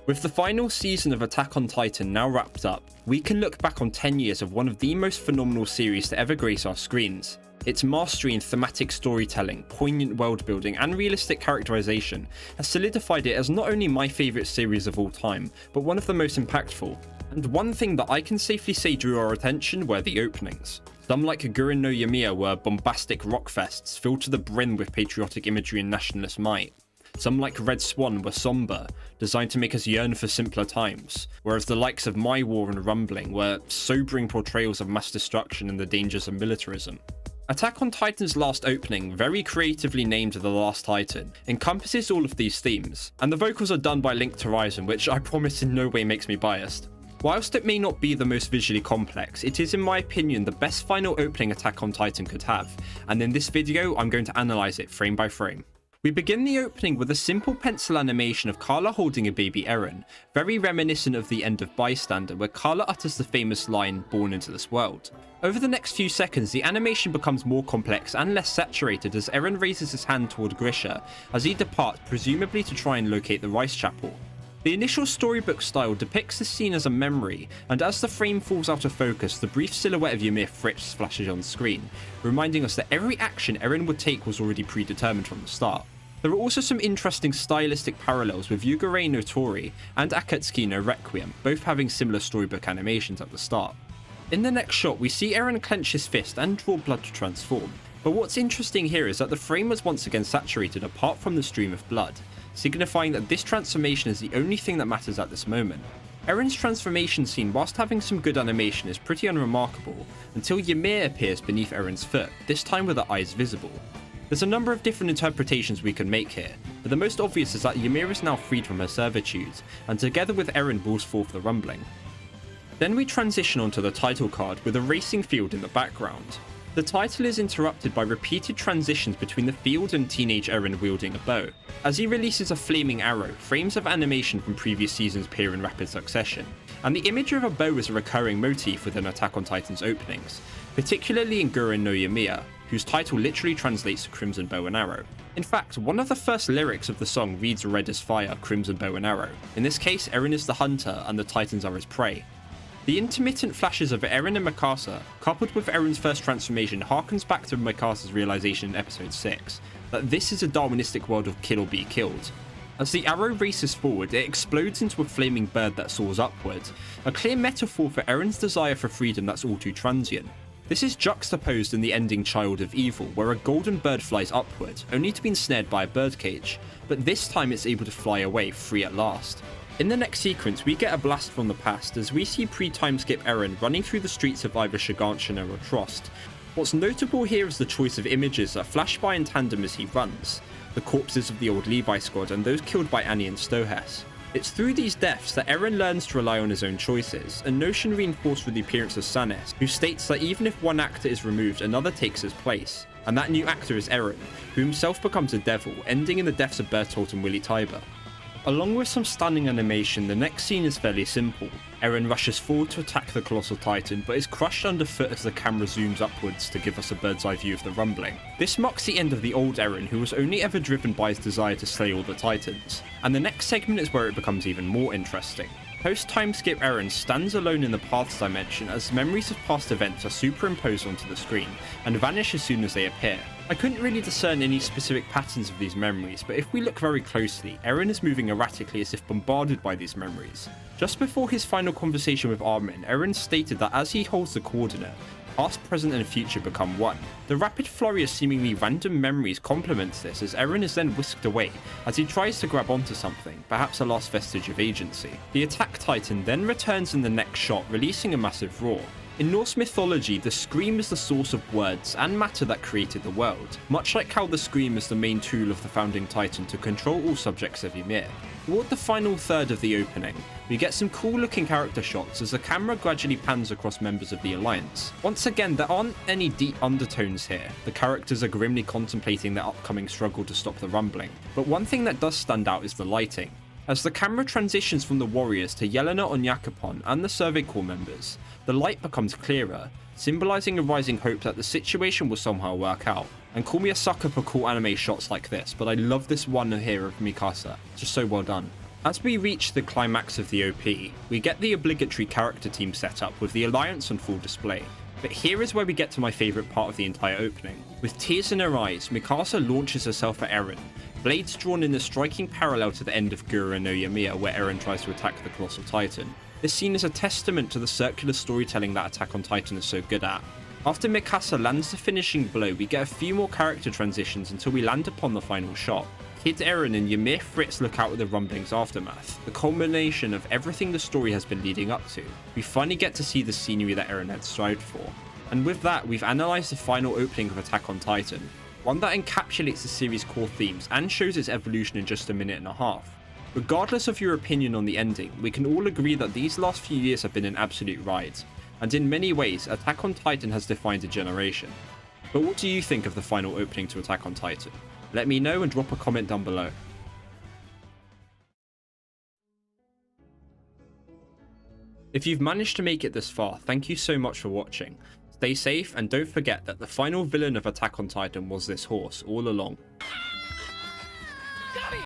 With the final season of Attack on Titan now wrapped up, we can look back on 10 years of one of the most phenomenal series to ever grace our screens. Its mastery in thematic storytelling, poignant world building, and realistic characterization has solidified it as not only my favourite series of all time, but one of the most impactful. And one thing that I can safely say drew our attention were the openings. Some like Gurren no Yamiya were bombastic rock fests filled to the brim with patriotic imagery and nationalist might. Some like Red Swan were somber, designed to make us yearn for simpler times, whereas the likes of My War and Rumbling were sobering portrayals of mass destruction and the dangers of militarism. Attack on Titan's last opening, very creatively named The Last Titan, encompasses all of these themes, and the vocals are done by Linked Horizon, which I promise in no way makes me biased. Whilst it may not be the most visually complex, it is in my opinion the best final opening Attack on Titan could have, and in this video I'm going to analyse it frame by frame. We begin the opening with a simple pencil animation of Carla holding a baby Eren, very reminiscent of the end of Bystander, where Carla utters the famous line, "Born into this world." Over the next few seconds, the animation becomes more complex and less saturated as Eren raises his hand toward Grisha as he departs, presumably to try and locate the Rice Chapel. The initial storybook style depicts the scene as a memory, and as the frame falls out of focus, the brief silhouette of Ymir Fritz flashes on screen, reminding us that every action Eren would take was already predetermined from the start. There are also some interesting stylistic parallels with Yugure no Tori and Akatsuki no Requiem, both having similar storybook animations at the start. In the next shot, we see Eren clench his fist and draw blood to transform, but what's interesting here is that the frame was once again saturated apart from the stream of blood, signifying that this transformation is the only thing that matters at this moment. Eren's transformation scene, whilst having some good animation, is pretty unremarkable until Ymir appears beneath Eren's foot, this time with the eyes visible. There's a number of different interpretations we can make here, but the most obvious is that Ymir is now freed from her servitude, and together with Eren balls forth the rumbling. Then we transition onto the title card with a racing field in the background. The title is interrupted by repeated transitions between the field and teenage Eren wielding a bow. As he releases a flaming arrow, frames of animation from previous seasons appear in rapid succession, and the imagery of a bow is a recurring motif within Attack on Titan's openings, particularly in Gurren no Yamiya, whose title literally translates to Crimson Bow and Arrow. In fact, one of the first lyrics of the song reads "Red as fire, crimson bow and arrow." In this case, Eren is the hunter and the Titans are his prey. The intermittent flashes of Eren and Mikasa, coupled with Eren's first transformation, harkens back to Mikasa's realization in episode 6, that this is a Darwinistic world of kill or be killed. As the arrow races forward, it explodes into a flaming bird that soars upward, a clear metaphor for Eren's desire for freedom that's all too transient. This is juxtaposed in the ending Child of Evil, where a golden bird flies upward, only to be ensnared by a birdcage, but this time it's able to fly away, free at last. In the next sequence, we get a blast from the past as we see pre-timeskip Eren running through the streets of either Shiganshina or Trost. What's notable here is the choice of images that flash by in tandem as he runs, the corpses of the old Levi squad and those killed by Annie and Stohess. It's through these deaths that Eren learns to rely on his own choices, a notion reinforced with the appearance of Sanes, who states that even if one actor is removed, another takes his place, and that new actor is Eren, who himself becomes a devil, ending in the deaths of Bertolt and Willy Tybur. Along with some stunning animation, the next scene is fairly simple. Eren rushes forward to attack the Colossal Titan, but is crushed underfoot as the camera zooms upwards to give us a bird's eye view of the rumbling. This marks the end of the old Eren, who was only ever driven by his desire to slay all the Titans, and the next segment is where it becomes even more interesting. Post-timeskip Eren stands alone in the Paths dimension as memories of past events are superimposed onto the screen, and vanish as soon as they appear. I couldn't really discern any specific patterns of these memories, but if we look very closely, Eren is moving erratically as if bombarded by these memories. Just before his final conversation with Armin, Eren stated that as he holds the coordinate, past, present and future become one. The rapid flurry of seemingly random memories complements this as Eren is then whisked away as he tries to grab onto something, perhaps a last vestige of agency. The Attack Titan then returns in the next shot, releasing a massive roar. In Norse mythology, the scream is the source of words and matter that created the world, much like how the scream is the main tool of the founding Titan to control all subjects of Ymir. Toward the final third of the opening, we get some cool looking character shots as the camera gradually pans across members of the Alliance. Once again, there aren't any deep undertones here, the characters are grimly contemplating their upcoming struggle to stop the rumbling, but one thing that does stand out is the lighting. As the camera transitions from the warriors to Yelena Onyakapon and the Survey Corps members, the light becomes clearer, symbolising a rising hope that the situation will somehow work out. And call me a sucker for cool anime shots like this, but I love this one here of Mikasa, just so well done. As we reach the climax of the OP, we get the obligatory character team set up with the Alliance on full display. But here is where we get to my favourite part of the entire opening. With tears in her eyes, Mikasa launches herself at Eren, blades drawn in a striking parallel to the end of Gura no Yamiya where Eren tries to attack the Colossal Titan. This scene is a testament to the circular storytelling that Attack on Titan is so good at. After Mikasa lands the finishing blow, we get a few more character transitions until we land upon the final shot. Kid Eren and Ymir Fritz look out at the rumbling's aftermath, the culmination of everything the story has been leading up to. We finally get to see the scenery that Eren had strived for. And with that, we've analysed the final opening of Attack on Titan, one that encapsulates the series' core themes and shows its evolution in just a minute and a half. Regardless of your opinion on the ending, we can all agree that these last few years have been an absolute ride, and in many ways, Attack on Titan has defined a generation. But what do you think of the final opening to Attack on Titan? Let me know and drop a comment down below. If you've managed to make it this far, thank you so much for watching. Stay safe and don't forget that the final villain of Attack on Titan was this horse all along.